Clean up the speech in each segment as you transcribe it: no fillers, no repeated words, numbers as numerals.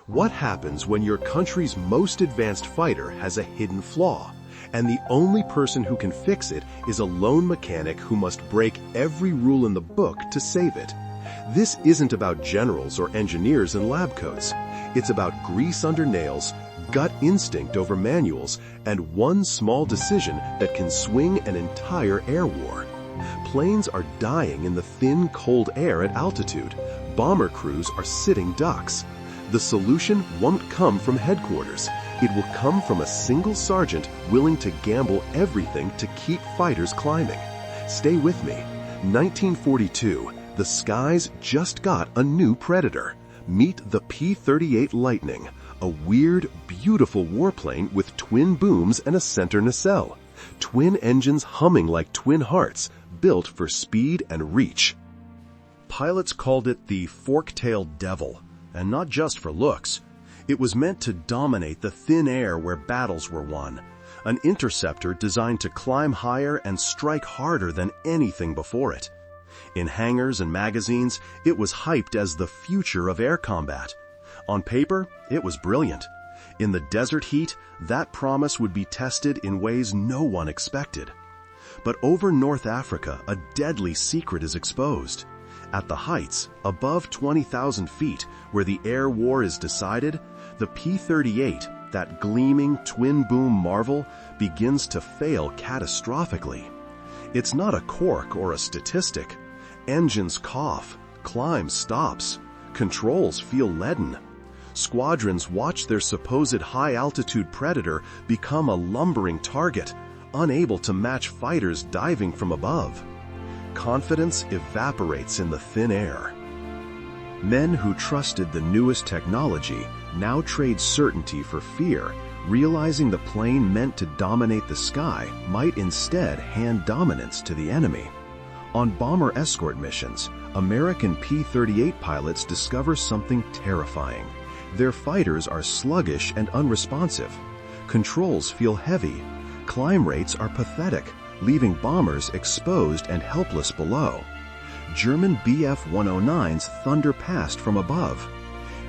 What happens when your country's most advanced fighter has a hidden flaw, and the only person who can fix it is a lone mechanic who must break every rule in the book to save it? This isn't about generals or engineers in lab coats. It's about grease under nails, gut instinct over manuals, and one small decision that can swing an entire air war. Planes are dying in the thin, cold air at altitude. Bomber crews are sitting ducks. The solution won't come from headquarters. It will come from a single sergeant willing to gamble everything to keep fighters climbing. Stay with me. 1942, the skies just got a new predator. Meet the P-38 Lightning, a weird, beautiful warplane with twin booms and a center nacelle. Twin engines humming like twin hearts, built for speed and reach. Pilots called it the fork-tailed devil, and not just for looks. It was meant to dominate the thin air where battles were won, an interceptor designed to climb higher and strike harder than anything before it. In hangars and magazines, it was hyped as the future of air combat. On paper, it was brilliant. In the desert heat, that promise would be tested in ways no one expected. But over North Africa, a deadly secret is exposed. At the heights, above 20,000 feet, where the air war is decided, the P-38, that gleaming twin-boom marvel, begins to fail catastrophically. It's not a cork or a statistic. Engines cough, climb stops, controls feel leaden. Squadrons watch their supposed high-altitude predator become a lumbering target, unable to match fighters diving from above. Confidence evaporates in the thin air. Men who trusted the newest technology now trade certainty for fear, realizing the plane meant to dominate the sky might instead hand dominance to the enemy. On bomber escort missions, American P-38 pilots discover something terrifying. Their fighters are sluggish and unresponsive. Controls feel heavy. Climb rates are pathetic, leaving bombers exposed and helpless below. German Bf-109s thunder past from above.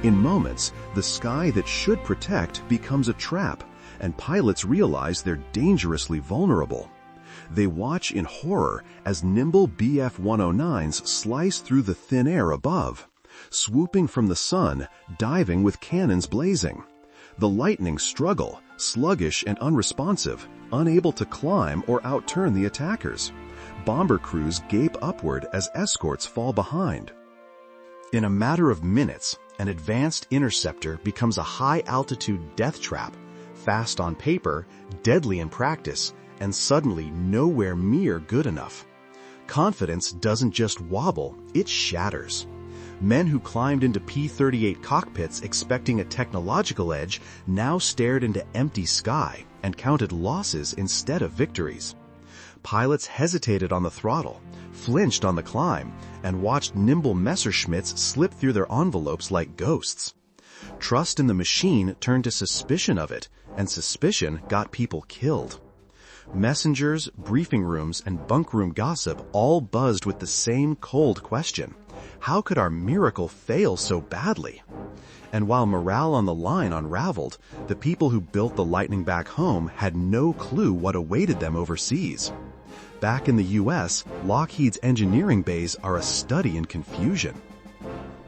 In moments, the sky that should protect becomes a trap, and pilots realize they're dangerously vulnerable. They watch in horror as nimble Bf-109s slice through the thin air above, swooping from the sun, diving with cannons blazing. The Lightning struggle, sluggish and unresponsive, unable to climb or outturn the attackers. Bomber crews gape upward as escorts fall behind. In a matter of minutes, an advanced interceptor becomes a high-altitude death trap, fast on paper, deadly in practice, and suddenly nowhere near good enough. Confidence doesn't just wobble, it shatters. Men who climbed into P-38 cockpits expecting a technological edge now stared into empty sky and counted losses instead of victories. Pilots hesitated on the throttle, flinched on the climb, and watched nimble Messerschmitts slip through their envelopes like ghosts. Trust in the machine turned to suspicion of it, and suspicion got people killed. Messengers, briefing rooms, and bunkroom gossip all buzzed with the same cold question. How could our miracle fail so badly? And while morale on the line unraveled, the people who built the Lightning back home had no clue what awaited them overseas. Back in the U.S., Lockheed's engineering bays are a study in confusion.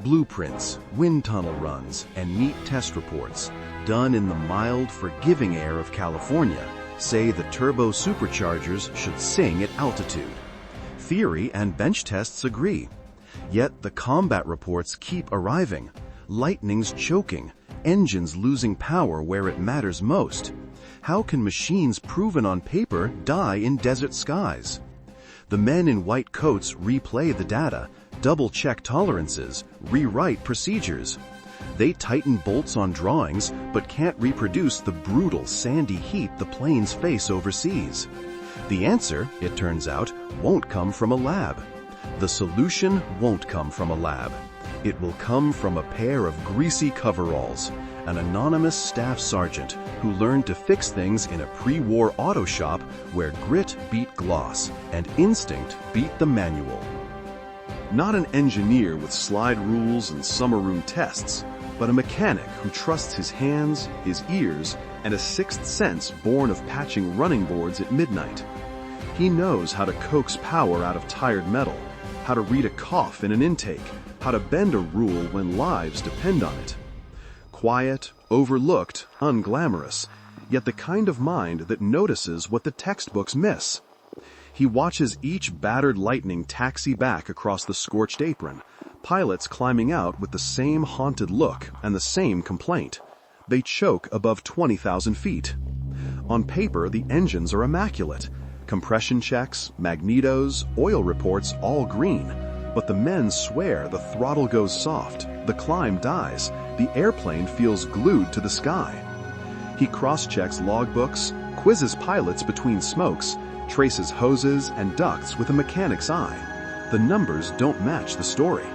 Blueprints, wind tunnel runs, and neat test reports, done in the mild, forgiving air of California, say the turbo superchargers should sing at altitude. Theory and bench tests agree. Yet the combat reports keep arriving. Lightning's choking, engines losing power where it matters most. How can machines proven on paper die in desert skies? The men in white coats replay the data, double-check tolerances, rewrite procedures. They tighten bolts on drawings, but can't reproduce the brutal sandy heat the planes face overseas. The answer, it turns out, won't come from a lab. The solution won't come from a lab. It will come from a pair of greasy coveralls, an anonymous staff sergeant who learned to fix things in a pre-war auto shop where grit beat gloss and instinct beat the manual. Not an engineer with slide rules and summer room tests, but a mechanic who trusts his hands, his ears, and a sixth sense born of patching running boards at midnight. He knows how to coax power out of tired metal, how to read a cough in an intake, how to bend a rule when lives depend on it. Quiet, overlooked, unglamorous, yet the kind of mind that notices what the textbooks miss. He watches each battered Lightning taxi back across the scorched apron, pilots climbing out with the same haunted look and the same complaint. They choke above 20,000 feet. On paper, the engines are immaculate. Compression checks, magnetos, oil reports all green. But the men swear the throttle goes soft, the climb dies, the airplane feels glued to the sky. He cross-checks logbooks, quizzes pilots between smokes, traces hoses and ducts with a mechanic's eye. The numbers don't match the story.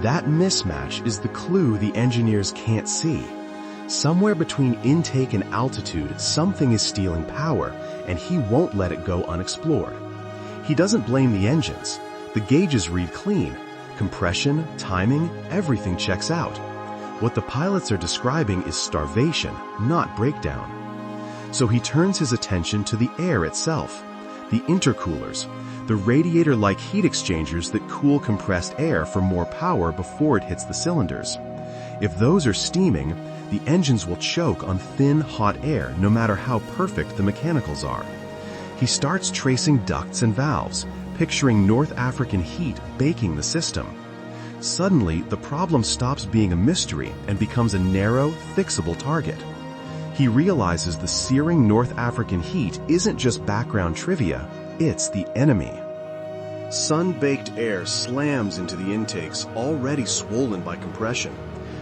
That mismatch is the clue the engineers can't see. Somewhere between intake and altitude, something is stealing power, and he won't let it go unexplored. He doesn't blame the engines. The gauges read clean. Compression, timing, everything checks out. What the pilots are describing is starvation, not breakdown. So he turns his attention to the air itself, the intercoolers, the radiator-like heat exchangers that cool compressed air for more power before it hits the cylinders. If those are steaming, the engines will choke on thin, hot air no matter how perfect the mechanicals are. He starts tracing ducts and valves, picturing North African heat baking the system. Suddenly, the problem stops being a mystery and becomes a narrow, fixable target. He realizes the searing North African heat isn't just background trivia, it's the enemy. Sun-baked air slams into the intakes, already swollen by compression.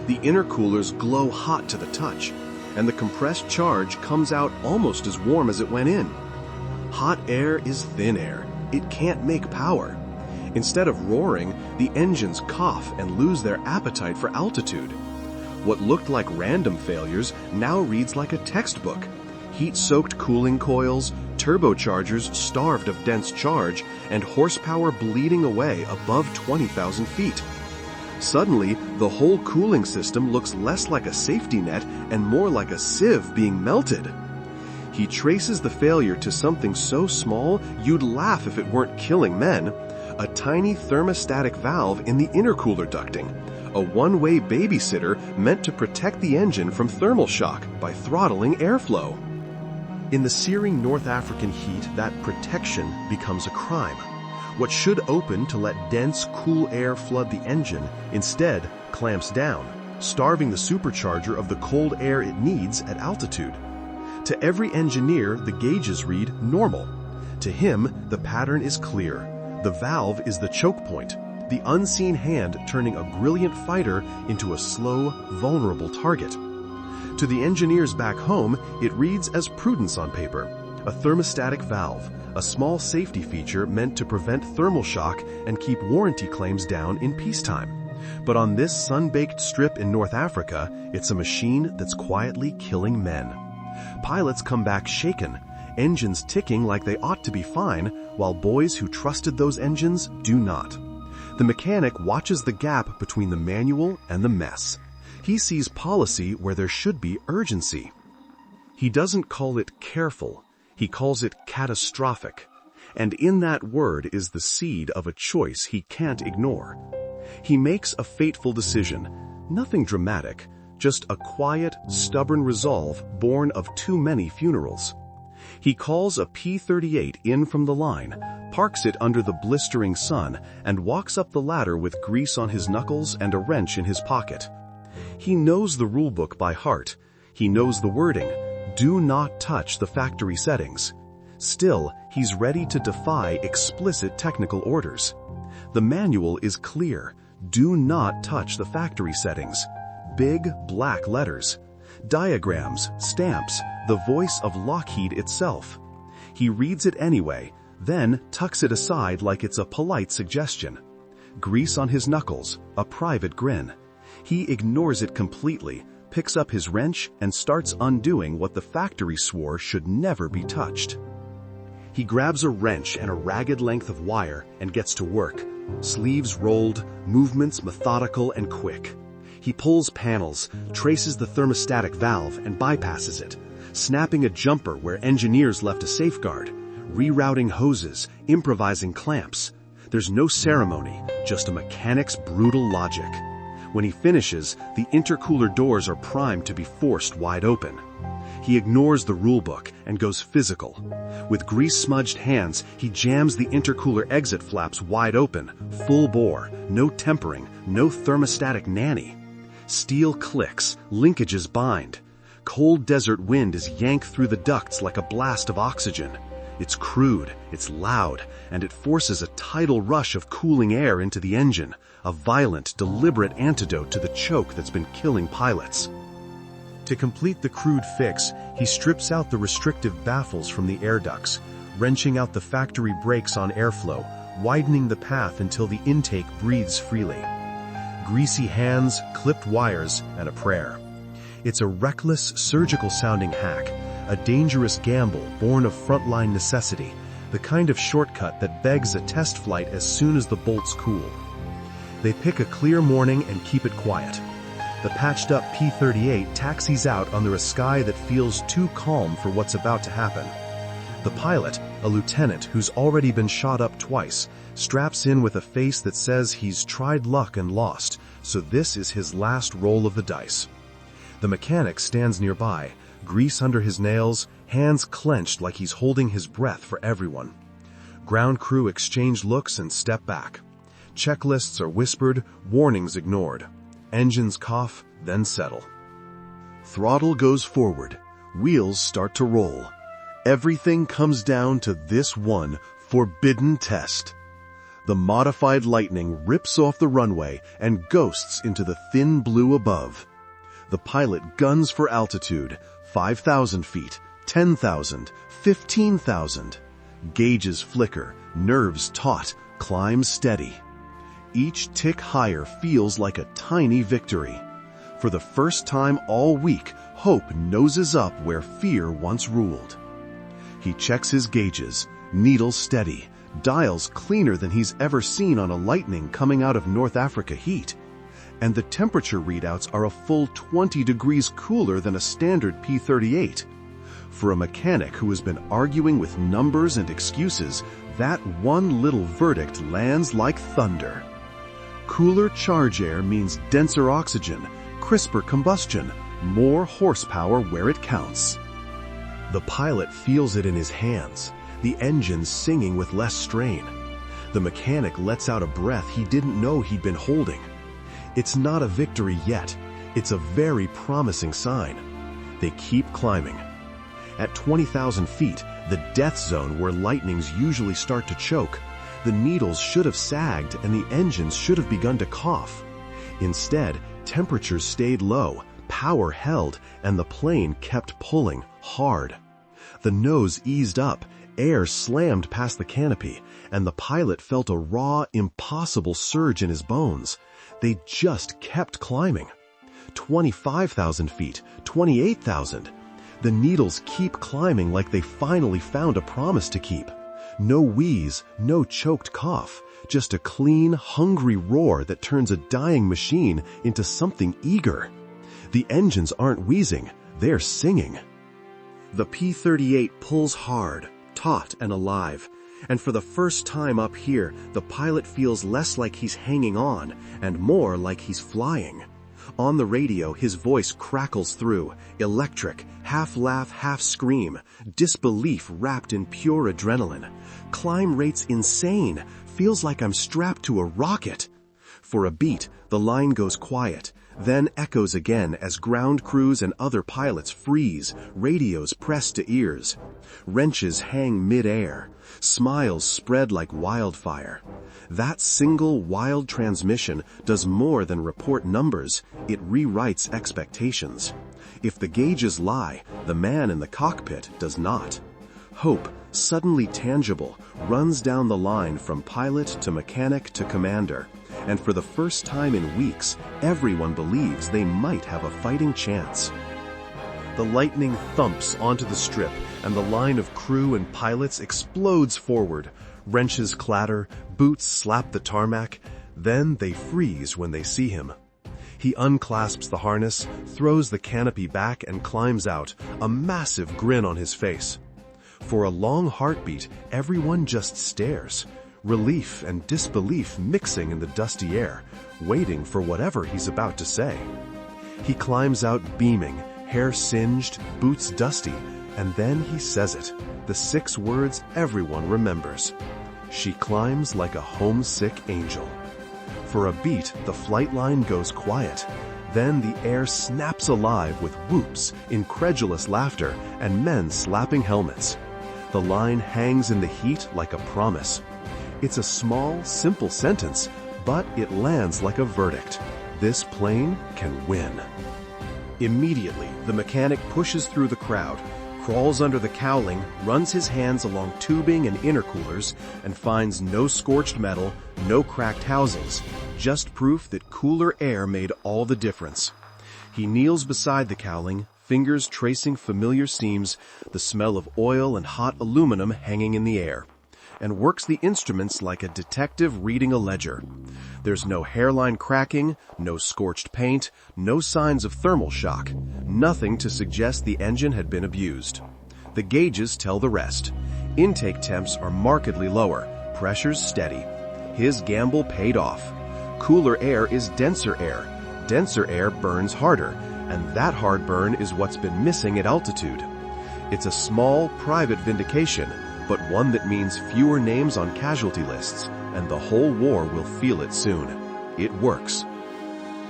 The intercoolers glow hot to the touch, and the compressed charge comes out almost as warm as it went in. Hot air is thin air. It can't make power. Instead of roaring, the engines cough and lose their appetite for altitude. What looked like random failures now reads like a textbook. Heat-soaked cooling coils, turbochargers starved of dense charge, and horsepower bleeding away above 20,000 feet. Suddenly, the whole cooling system looks less like a safety net and more like a sieve being melted. He traces the failure to something so small you'd laugh if it weren't killing men: a tiny thermostatic valve in the intercooler ducting, a one-way babysitter meant to protect the engine from thermal shock by throttling airflow. In the searing North African heat, that protection becomes a crime. What should open to let dense, cool air flood the engine instead clamps down, starving the supercharger of the cold air it needs at altitude. To every engineer, the gauges read normal. To him, the pattern is clear. The valve is the choke point, the unseen hand turning a brilliant fighter into a slow, vulnerable target. To the engineers back home, it reads as prudence on paper, a thermostatic valve, a small safety feature meant to prevent thermal shock and keep warranty claims down in peacetime. But on this sun-baked strip in North Africa, it's a machine that's quietly killing men. Pilots come back shaken, engines ticking like they ought to be fine, while boys who trusted those engines do not. The mechanic watches the gap between the manual and the mess. He sees policy where there should be urgency. He doesn't call it careful, he calls it catastrophic. And in that word is the seed of a choice he can't ignore. He makes a fateful decision, nothing dramatic, just a quiet, stubborn resolve born of too many funerals. He calls a P-38 in from the line, parks it under the blistering sun, and walks up the ladder with grease on his knuckles and a wrench in his pocket. He knows the rulebook by heart. He knows the wording, do not touch the factory settings. Still, he's ready to defy explicit technical orders. The manual is clear, do not touch the factory settings. Big, black letters. Diagrams, stamps, the voice of Lockheed itself. He reads it anyway, then tucks it aside like it's a polite suggestion. Grease on his knuckles, a private grin. He ignores it completely, picks up his wrench, and starts undoing what the factory swore should never be touched. He grabs a wrench and a ragged length of wire and gets to work. Sleeves rolled, movements methodical and quick. He pulls panels, traces the thermostatic valve, and bypasses it, snapping a jumper where engineers left a safeguard, rerouting hoses, improvising clamps. There's no ceremony, just a mechanic's brutal logic. When he finishes, the intercooler doors are primed to be forced wide open. He ignores the rulebook and goes physical. With grease-smudged hands, he jams the intercooler exit flaps wide open, full bore, no tempering, no thermostatic nanny. Steel clicks, linkages bind. Cold desert wind is yanked through the ducts like a blast of oxygen. It's crude, it's loud, and it forces a tidal rush of cooling air into the engine, a violent, deliberate antidote to the choke that's been killing pilots. To complete the crude fix, he strips out the restrictive baffles from the air ducts, wrenching out the factory brakes on airflow, widening the path until the intake breathes freely. Greasy hands, clipped wires, and a prayer. It's a reckless, surgical-sounding hack, a dangerous gamble born of frontline necessity, the kind of shortcut that begs a test flight as soon as the bolts cool. They pick a clear morning and keep it quiet. The patched-up P-38 taxis out under a sky that feels too calm for what's about to happen. The pilot, a lieutenant who's already been shot up twice, straps in with a face that says he's tried luck and lost, so this is his last roll of the dice. The mechanic stands nearby, grease under his nails, hands clenched like he's holding his breath for everyone. Ground crew exchange looks and step back. Checklists are whispered, warnings ignored. Engines cough, then settle. Throttle goes forward. Wheels start to roll. Everything comes down to this one forbidden test. The modified Lightning rips off the runway and ghosts into the thin blue above. The pilot guns for altitude, 5,000 feet, 10,000, 15,000. Gauges flicker, nerves taut, climb steady. Each tick higher feels like a tiny victory. For the first time all week, hope noses up where fear once ruled. He checks his gauges, needles steady, dials cleaner than he's ever seen on a Lightning coming out of North Africa heat. And the temperature readouts are a full 20 degrees cooler than a standard P-38. For a mechanic who has been arguing with numbers and excuses, that one little verdict lands like thunder. Cooler charge air means denser oxygen, crisper combustion, more horsepower where it counts. The pilot feels it in his hands, the engine singing with less strain. The mechanic lets out a breath he didn't know he'd been holding. It's not a victory yet. It's a very promising sign. They keep climbing. At 20,000 feet, the death zone where Lightnings usually start to choke, the needles should have sagged and the engines should have begun to cough. Instead, temperatures stayed low, power held, and the plane kept pulling hard. The nose eased up, air slammed past the canopy, and the pilot felt a raw, impossible surge in his bones. They just kept climbing. 25,000 feet, 28,000. The needles keep climbing like they finally found a promise to keep. No wheeze, no choked cough, just a clean, hungry roar that turns a dying machine into something eager. The engines aren't wheezing, they're singing. The P-38 pulls hard, taut and alive, and for the first time up here, the pilot feels less like he's hanging on and more like he's flying. On the radio, his voice crackles through, electric, half laugh, half scream, disbelief wrapped in pure adrenaline. Climb rate's insane, feels like I'm strapped to a rocket. For a beat, the line goes quiet, then echoes again as ground crews and other pilots freeze, radios pressed to ears. Wrenches hang mid-air, smiles spread like wildfire. That single wild transmission does more than report numbers, it rewrites expectations. If the gauges lie, the man in the cockpit does not. Hope, suddenly tangible, runs down the line from pilot to mechanic to commander. And for the first time in weeks, everyone believes they might have a fighting chance. The Lightning thumps onto the strip, and the line of crew and pilots explodes forward. Wrenches clatter, boots slap the tarmac, then they freeze when they see him. He unclasps the harness, throws the canopy back and climbs out, a massive grin on his face. For a long heartbeat, everyone just stares, relief and disbelief mixing in the dusty air, waiting for whatever he's about to say. He climbs out beaming, hair singed, boots dusty, and then he says it, the 6 words everyone remembers. She climbs like a homesick angel. For a beat, the flight line goes quiet. Then the air snaps alive with whoops, incredulous laughter, and men slapping helmets. The line hangs in the heat like a promise. It's a small, simple sentence, but it lands like a verdict. This plane can win. Immediately, the mechanic pushes through the crowd, crawls under the cowling, runs his hands along tubing and intercoolers, and finds no scorched metal, no cracked housings, just proof that cooler air made all the difference. He kneels beside the cowling, fingers tracing familiar seams, the smell of oil and hot aluminum hanging in the air, and works the instruments like a detective reading a ledger. There's no hairline cracking, no scorched paint, no signs of thermal shock, nothing to suggest the engine had been abused. The gauges tell the rest. Intake temps are markedly lower, pressures steady. His gamble paid off. Cooler air is denser air. Denser air burns harder, and that hard burn is what's been missing at altitude. It's a small, private vindication, but one that means fewer names on casualty lists, and the whole war will feel it soon. It works.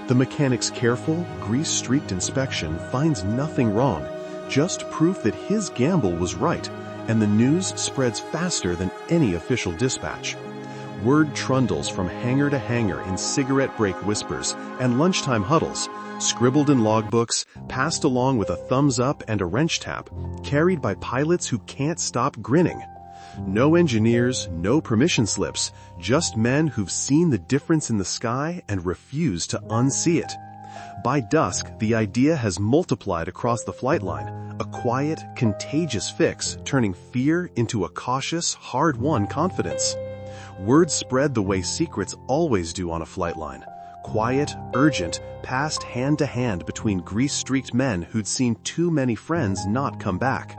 The mechanic's careful, grease-streaked inspection finds nothing wrong, just proof that his gamble was right, and the news spreads faster than any official dispatch. Word trundles from hangar to hangar in cigarette break whispers and lunchtime huddles, scribbled in logbooks, passed along with a thumbs up and a wrench tap, carried by pilots who can't stop grinning. No engineers, no permission slips, just men who've seen the difference in the sky and refuse to unsee it. By dusk, the idea has multiplied across the flight line, a quiet, contagious fix turning fear into a cautious, hard-won confidence. Word spread the way secrets always do on a flight line. Quiet, urgent, passed hand to hand between grease-streaked men who'd seen too many friends not come back.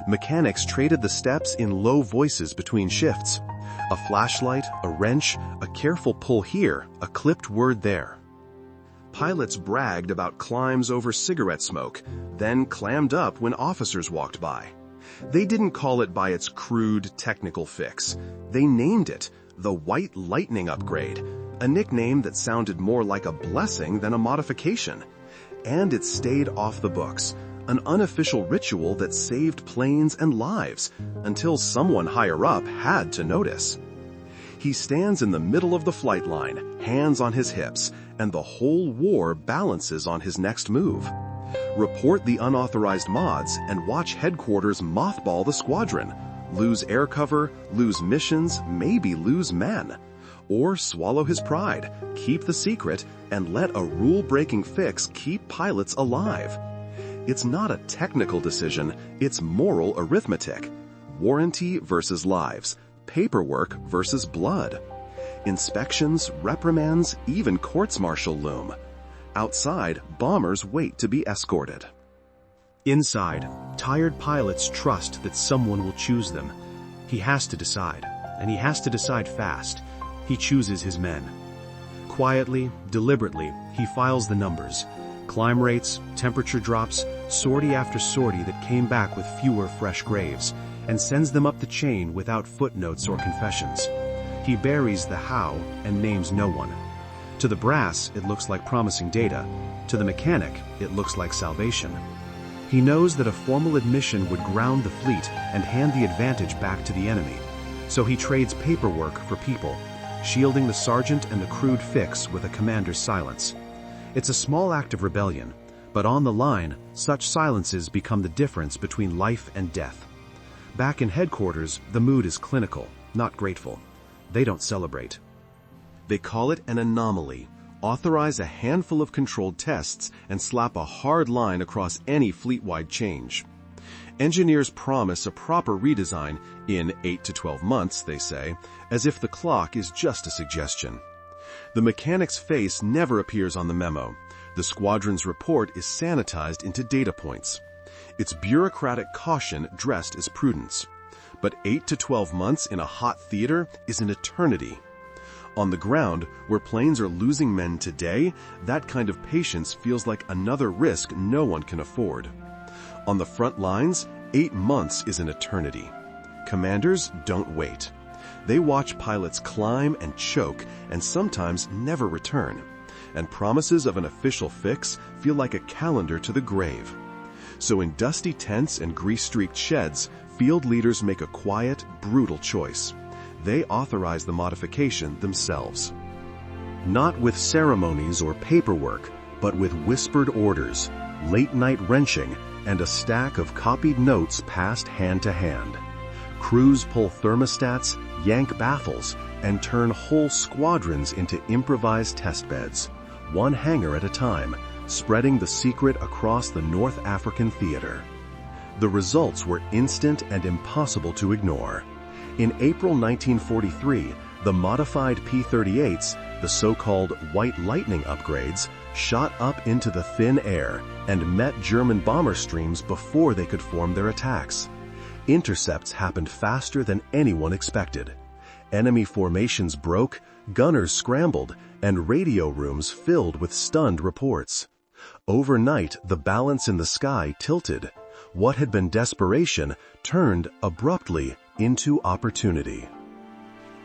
Mechanics traded the steps in low voices between shifts. A flashlight, a wrench, a careful pull here, a clipped word there. Pilots bragged about climbs over cigarette smoke, then clammed up when officers walked by. They didn't call it by its crude, technical fix. They named it the White Lightning upgrade, a nickname that sounded more like a blessing than a modification. And it stayed off the books, an unofficial ritual that saved planes and lives, until someone higher up had to notice. He stands in the middle of the flight line, hands on his hips, and the whole war balances on his next move. Report the unauthorized mods and watch headquarters mothball the squadron, lose air cover, lose missions, maybe lose men. Or swallow his pride, keep the secret, and let a rule-breaking fix keep pilots alive. It's not a technical decision, it's moral arithmetic. Warranty versus lives, paperwork versus blood. Inspections, reprimands, even courts-martial loom. Outside, bombers wait to be escorted. Inside, tired pilots trust that someone will choose them. He has to decide, and he has to decide fast. He chooses his men. Quietly, deliberately, he files the numbers. Climb rates, temperature drops, sortie after sortie that came back with fewer fresh graves, and sends them up the chain without footnotes or confessions. He buries the how and names no one. To the brass, it looks like promising data. To the mechanic, it looks like salvation. He knows that a formal admission would ground the fleet and hand the advantage back to the enemy. So he trades paperwork for people, shielding the sergeant and the crude fix with a commander's silence. It's a small act of rebellion, but on the line, such silences become the difference between life and death. Back in headquarters, the mood is clinical, not grateful. They don't celebrate. They call it an anomaly, authorize a handful of controlled tests, and slap a hard line across any fleet-wide change. Engineers promise a proper redesign in 8 to 12 months, they say, as if the clock is just a suggestion. The mechanic's face never appears on the memo. The squadron's report is sanitized into data points. It's bureaucratic caution dressed as prudence. But 8 to 12 months in a hot theater is an eternity. On the ground, where planes are losing men today, that kind of patience feels like another risk no one can afford. On the front lines, 8 months is an eternity. Commanders don't wait. They watch pilots climb and choke and sometimes never return. And promises of an official fix feel like a calendar to the grave. So in dusty tents and grease-streaked sheds, field leaders make a quiet, brutal choice. They authorize the modification themselves. Not with ceremonies or paperwork, but with whispered orders, late-night wrenching, and a stack of copied notes passed hand to hand. Crews pull thermostats, yank baffles, and turn whole squadrons into improvised test beds, one hangar at a time, spreading the secret across the North African theater. The results were instant and impossible to ignore. In April 1943, the modified P-38s, the so-called White Lightning upgrades, shot up into the thin air and met German bomber streams before they could form their attacks. Intercepts happened faster than anyone expected. Enemy formations broke, gunners scrambled, and radio rooms filled with stunned reports. Overnight, the balance in the sky tilted. What had been desperation turned abruptly into opportunity.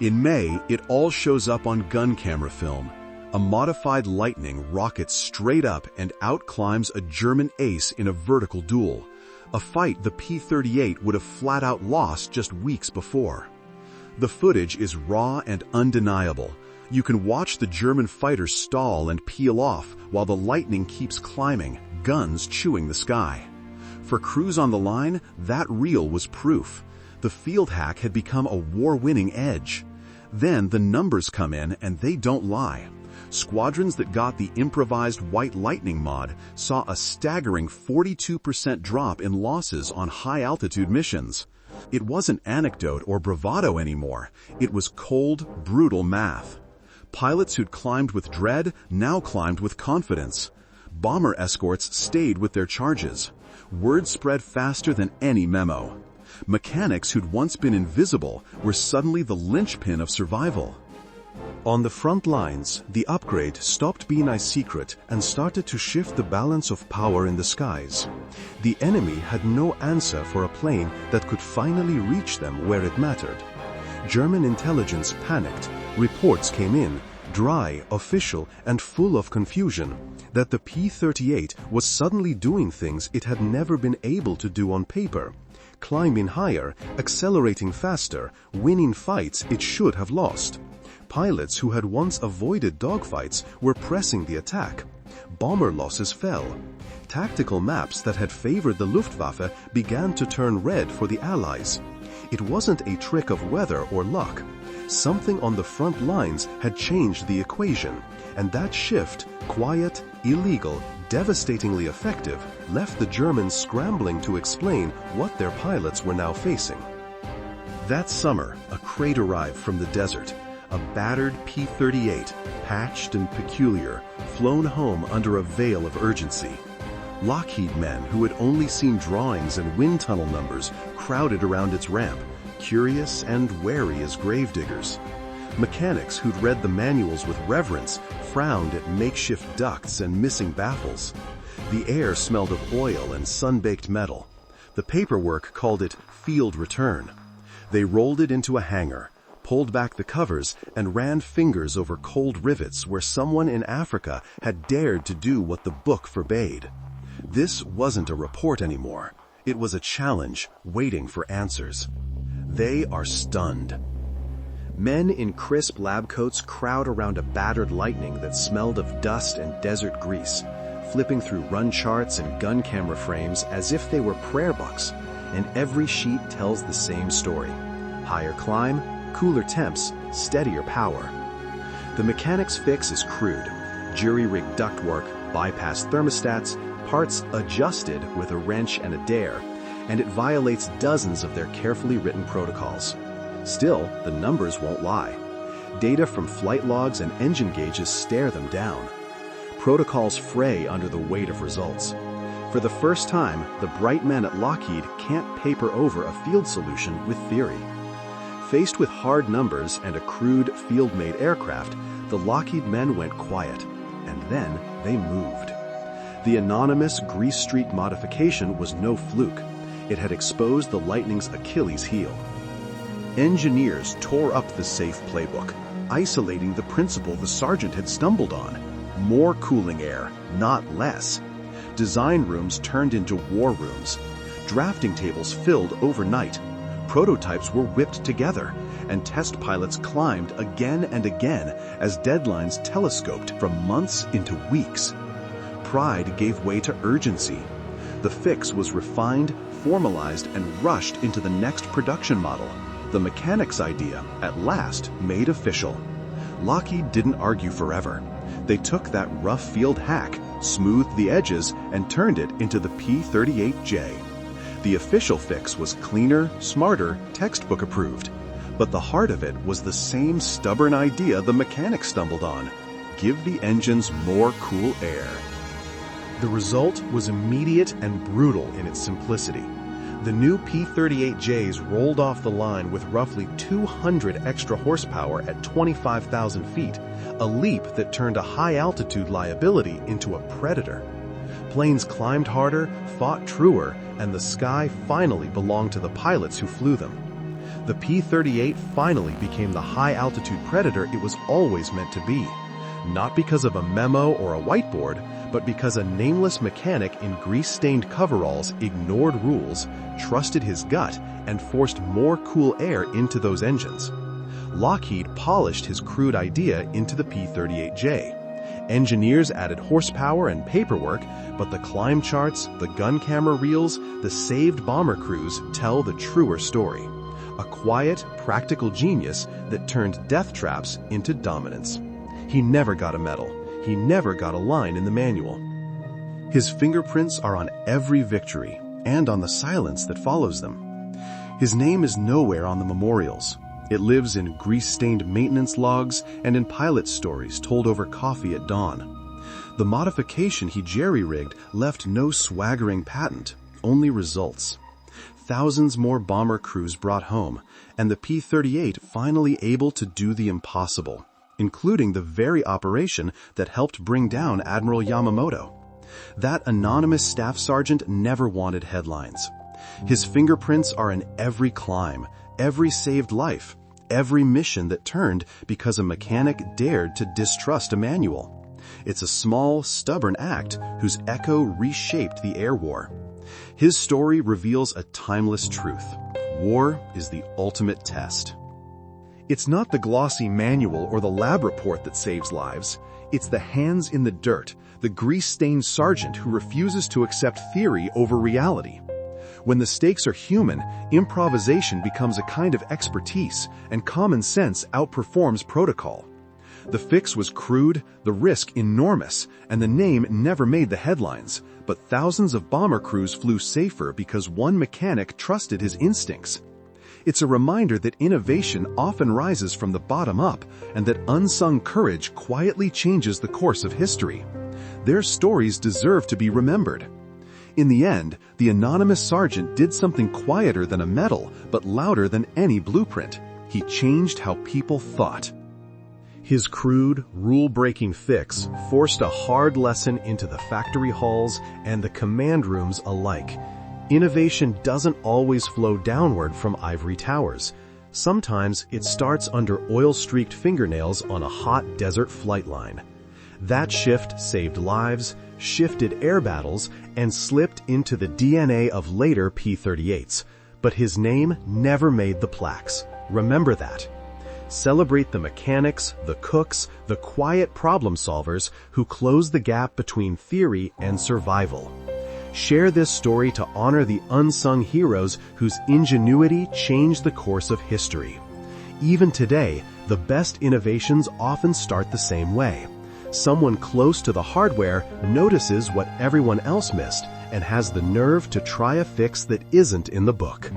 In May, it all shows up on gun camera film. A modified Lightning rockets straight up and outclimbs a German ace in a vertical duel, a fight the P-38 would have flat out lost just weeks before. The footage is raw and undeniable. You can watch the German fighter stall and peel off while the Lightning keeps climbing, guns chewing the sky. For crews on the line, that reel was proof. The field hack had become a war-winning edge. Then the numbers come in and they don't lie. Squadrons that got the improvised White Lightning mod saw a staggering 42% drop in losses on high-altitude missions. It wasn't anecdote or bravado anymore. It was cold, brutal math. Pilots who'd climbed with dread now climbed with confidence. Bomber escorts stayed with their charges. Word spread faster than any memo. Mechanics who'd once been invisible were suddenly the linchpin of survival. On the front lines, the upgrade stopped being a secret and started to shift the balance of power in the skies. The enemy had no answer for a plane that could finally reach them where it mattered. German intelligence panicked. Reports came in, dry, official, and full of confusion, that the P-38 was suddenly doing things it had never been able to do on paper. Climbing higher, accelerating faster, winning fights it should have lost. Pilots who had once avoided dogfights were pressing the attack. Bomber losses fell. Tactical maps that had favored the Luftwaffe began to turn red for the Allies. It wasn't a trick of weather or luck. Something on the front lines had changed the equation, and that shift, quiet, illegal, devastatingly effective, left the Germans scrambling to explain what their pilots were now facing. That summer, a crate arrived from the desert, a battered P-38, patched and peculiar, flown home under a veil of urgency. Lockheed men who had only seen drawings and wind tunnel numbers crowded around its ramp, curious and wary as gravediggers. Mechanics who'd read the manuals with reverence frowned at makeshift ducts and missing baffles. The air smelled of oil and sun-baked metal. The paperwork called it field return. They rolled it into a hangar, pulled back the covers, and ran fingers over cold rivets where someone in Africa had dared to do what the book forbade. This wasn't a report anymore. It was a challenge waiting for answers. They are stunned. Men in crisp lab coats crowd around a battered Lightning that smelled of dust and desert grease, flipping through run charts and gun camera frames as if they were prayer books, and every sheet tells the same story. Higher climb, cooler temps, steadier power. The mechanics' fix is crude. Jury-rigged ductwork, bypassed thermostats, parts adjusted with a wrench and a dare, and it violates dozens of their carefully written protocols. Still, the numbers won't lie. Data from flight logs and engine gauges stare them down. Protocols fray under the weight of results. For the first time, the bright men at Lockheed can't paper over a field solution with theory. Faced with hard numbers and a crude, field-made aircraft, the Lockheed men went quiet, and then they moved. The anonymous grease streak modification was no fluke. It had exposed the Lightning's Achilles heel. Engineers tore up the safe playbook, isolating the principle the sergeant had stumbled on: more cooling air, not less. Design rooms turned into war rooms. Drafting tables filled overnight. Prototypes were whipped together, and test pilots climbed again and again as deadlines telescoped from months into weeks. Pride gave way to urgency. The fix was refined, formalized, and rushed into the next production model. The mechanic's idea, at last, made official. Lockheed didn't argue forever. They took that rough field hack, smoothed the edges, and turned it into the P-38J. The official fix was cleaner, smarter, textbook approved. But the heart of it was the same stubborn idea the mechanics stumbled on: give the engines more cool air. The result was immediate and brutal in its simplicity. The new P-38Js rolled off the line with roughly 200 extra horsepower at 25,000 feet, a leap that turned a high-altitude liability into a predator. Planes climbed harder, fought truer, and the sky finally belonged to the pilots who flew them. The P-38 finally became the high-altitude predator it was always meant to be, not because of a memo or a whiteboard, but because a nameless mechanic in grease-stained coveralls ignored rules, trusted his gut, and forced more cool air into those engines. Lockheed polished his crude idea into the P-38J. Engineers added horsepower and paperwork, but the climb charts, the gun camera reels, the saved bomber crews tell the truer story. A quiet, practical genius that turned death traps into dominance. He never got a medal. He never got a line in the manual. His fingerprints are on every victory and on the silence that follows them. His name is nowhere on the memorials. It lives in grease-stained maintenance logs and in pilot stories told over coffee at dawn. The modification he jerry-rigged left no swaggering patent, only results. Thousands more bomber crews brought home, and the P-38 finally able to do the impossible, including the very operation that helped bring down Admiral Yamamoto. That anonymous staff sergeant never wanted headlines. His fingerprints are in every climb, every saved life, every mission that turned because a mechanic dared to distrust a manual. It's a small, stubborn act whose echo reshaped the air war. His story reveals a timeless truth. War is the ultimate test. It's not the glossy manual or the lab report that saves lives. It's the hands in the dirt, the grease-stained sergeant who refuses to accept theory over reality. When the stakes are human, improvisation becomes a kind of expertise, and common sense outperforms protocol. The fix was crude, the risk enormous, and the name never made the headlines, but thousands of bomber crews flew safer because one mechanic trusted his instincts. It's a reminder that innovation often rises from the bottom up, and that unsung courage quietly changes the course of history. Their stories deserve to be remembered. In the end, the anonymous sergeant did something quieter than a medal, but louder than any blueprint. He changed how people thought. His crude, rule-breaking fix forced a hard lesson into the factory halls and the command rooms alike. Innovation doesn't always flow downward from ivory towers. Sometimes it starts under oil-streaked fingernails on a hot desert flight line. That shift saved lives, shifted air battles, and slipped into the DNA of later P-38s. But his name never made the plaques. Remember that. Celebrate the mechanics, the cooks, the quiet problem solvers who close the gap between theory and survival. Share this story to honor the unsung heroes whose ingenuity changed the course of history. Even today, the best innovations often start the same way. Someone close to the hardware notices what everyone else missed and has the nerve to try a fix that isn't in the book.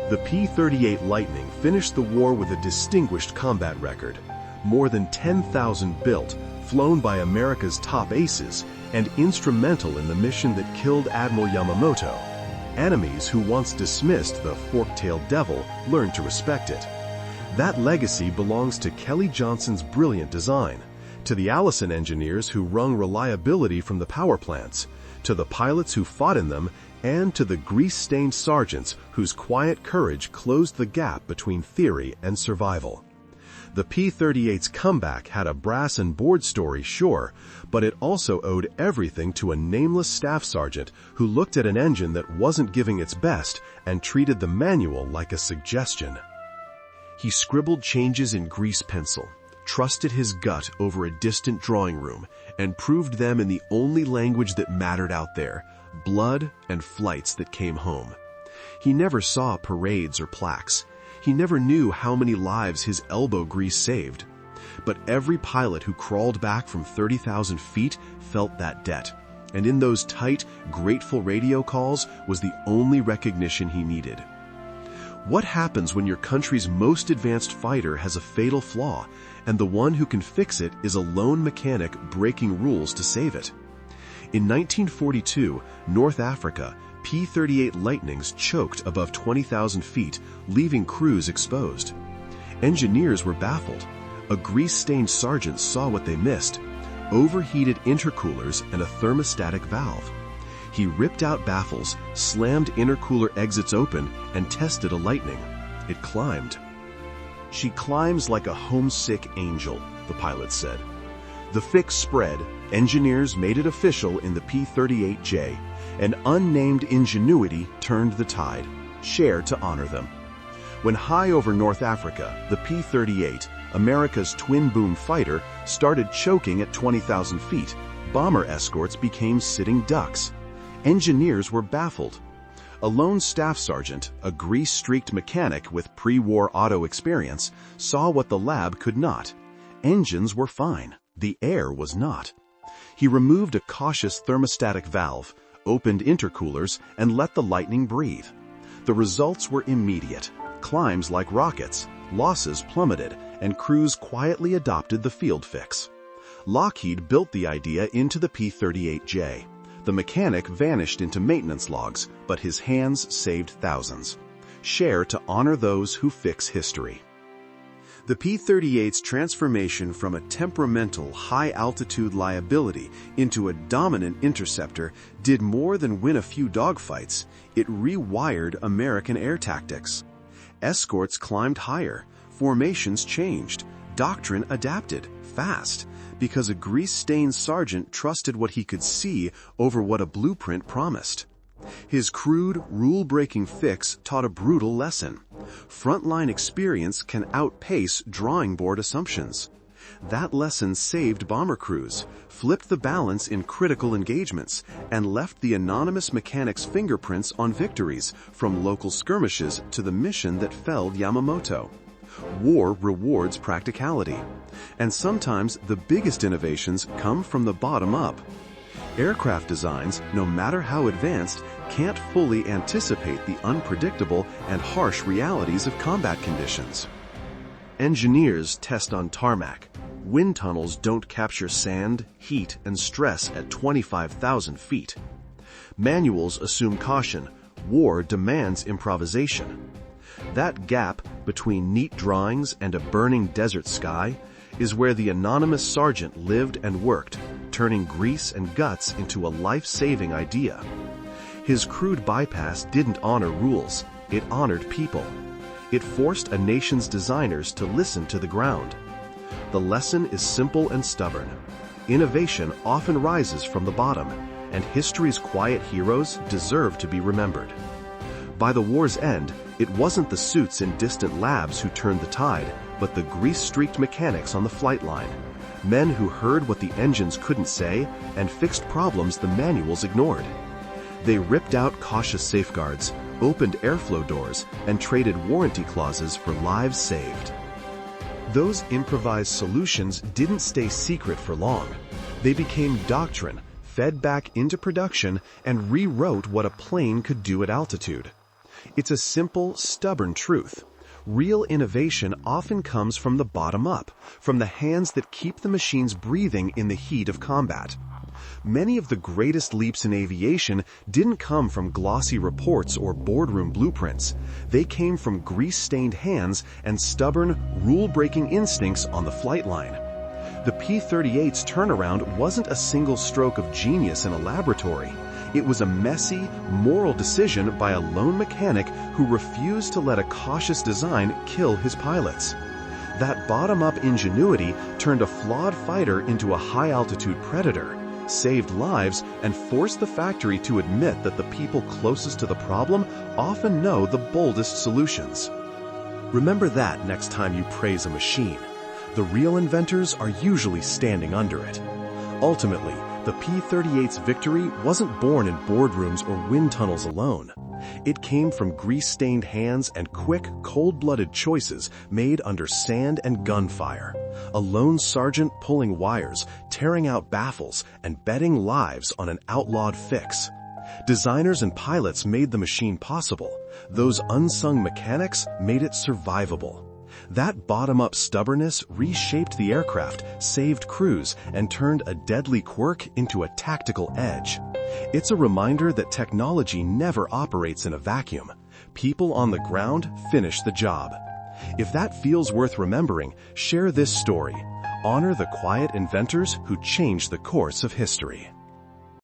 The P-38 Lightning finished the war with a distinguished combat record. More than 10,000 built, flown by America's top aces and instrumental in the mission that killed Admiral Yamamoto. Enemies who once dismissed the fork-tailed devil learned to respect it. That legacy belongs to Kelly Johnson's brilliant design, to the Allison engineers who wrung reliability from the power plants, to the pilots who fought in them, and to the grease-stained sergeants whose quiet courage closed the gap between theory and survival. The P-38's comeback had a brass and board story, sure, but it also owed everything to a nameless staff sergeant who looked at an engine that wasn't giving its best and treated the manual like a suggestion. He scribbled changes in grease pencil, trusted his gut over a distant drawing room, and proved them in the only language that mattered out there, blood and flights that came home. He never saw parades or plaques. He never knew how many lives his elbow grease saved. But every pilot who crawled back from 30,000 feet felt that debt. And in those tight, grateful radio calls was the only recognition he needed. What happens when your country's most advanced fighter has a fatal flaw, and the one who can fix it is a lone mechanic breaking rules to save it? In 1942, North Africa, P-38 Lightnings choked above 20,000 feet, leaving crews exposed. Engineers were baffled. A grease-stained sergeant saw what they missed: overheated intercoolers and a thermostatic valve. He ripped out baffles, slammed intercooler exits open, and tested a Lightning. It climbed. "She climbs like a homesick angel," the pilot said. The fix spread. Engineers made it official in the P-38J. An unnamed ingenuity turned the tide. Share to honor them. When high over North Africa, the P-38, America's twin-boom fighter, started choking at 20,000 feet, bomber escorts became sitting ducks. Engineers were baffled. A lone staff sergeant, a grease-streaked mechanic with pre-war auto experience, saw what the lab could not. Engines were fine. The air was not. He removed a cautious thermostatic valve, opened intercoolers, and let the Lightning breathe. The results were immediate. Climbs like rockets, losses plummeted, and crews quietly adopted the field fix. Lockheed built the idea into the P-38J. The mechanic vanished into maintenance logs, but his hands saved thousands. Share to honor those who fix history. The P-38's transformation from a temperamental, high-altitude liability into a dominant interceptor did more than win a few dogfights. It rewired American air tactics. Escorts climbed higher, formations changed, doctrine adapted, fast, because a grease-stained sergeant trusted what he could see over what a blueprint promised. His crude, rule-breaking fix taught a brutal lesson. Frontline experience can outpace drawing board assumptions. That lesson saved bomber crews, flipped the balance in critical engagements, and left the anonymous mechanic's fingerprints on victories, from local skirmishes to the mission that felled Yamamoto. War rewards practicality. And sometimes the biggest innovations come from the bottom up. Aircraft designs, no matter how advanced, can't fully anticipate the unpredictable and harsh realities of combat conditions. Engineers test on tarmac. Wind tunnels don't capture sand, heat, and stress at 25,000 feet. Manuals assume caution. War demands improvisation. That gap between neat drawings and a burning desert sky is where the anonymous sergeant lived and worked, turning grease and guts into a life-saving idea. His crude bypass didn't honor rules, it honored people. It forced a nation's designers to listen to the ground. The lesson is simple and stubborn. Innovation often rises from the bottom, and history's quiet heroes deserve to be remembered. By the war's end, it wasn't the suits in distant labs who turned the tide, but the grease-streaked mechanics on the flight line. Men who heard what the engines couldn't say and fixed problems the manuals ignored. They ripped out cautious safeguards, opened airflow doors, and traded warranty clauses for lives saved. Those improvised solutions didn't stay secret for long. They became doctrine, fed back into production, and rewrote what a plane could do at altitude. It's a simple, stubborn truth. Real innovation often comes from the bottom up, from the hands that keep the machines breathing in the heat of combat. Many of the greatest leaps in aviation didn't come from glossy reports or boardroom blueprints. They came from grease-stained hands and stubborn, rule-breaking instincts on the flight line. The P-38's turnaround wasn't a single stroke of genius in a laboratory. It was a messy, moral decision by a lone mechanic who refused to let a cautious design kill his pilots. That bottom-up ingenuity turned a flawed fighter into a high-altitude predator, saved lives, and forced the factory to admit that the people closest to the problem often know the boldest solutions. Remember that next time you praise a machine. The real inventors are usually standing under it. Ultimately, the P-38's victory wasn't born in boardrooms or wind tunnels alone. It came from grease-stained hands and quick, cold-blooded choices made under sand and gunfire. A lone sergeant pulling wires, tearing out baffles, and betting lives on an outlawed fix. Designers and pilots made the machine possible. Those unsung mechanics made it survivable. That bottom-up stubbornness reshaped the aircraft, saved crews, and turned a deadly quirk into a tactical edge. It's a reminder that technology never operates in a vacuum. People on the ground finish the job. If that feels worth remembering, share this story. Honor the quiet inventors who changed the course of history.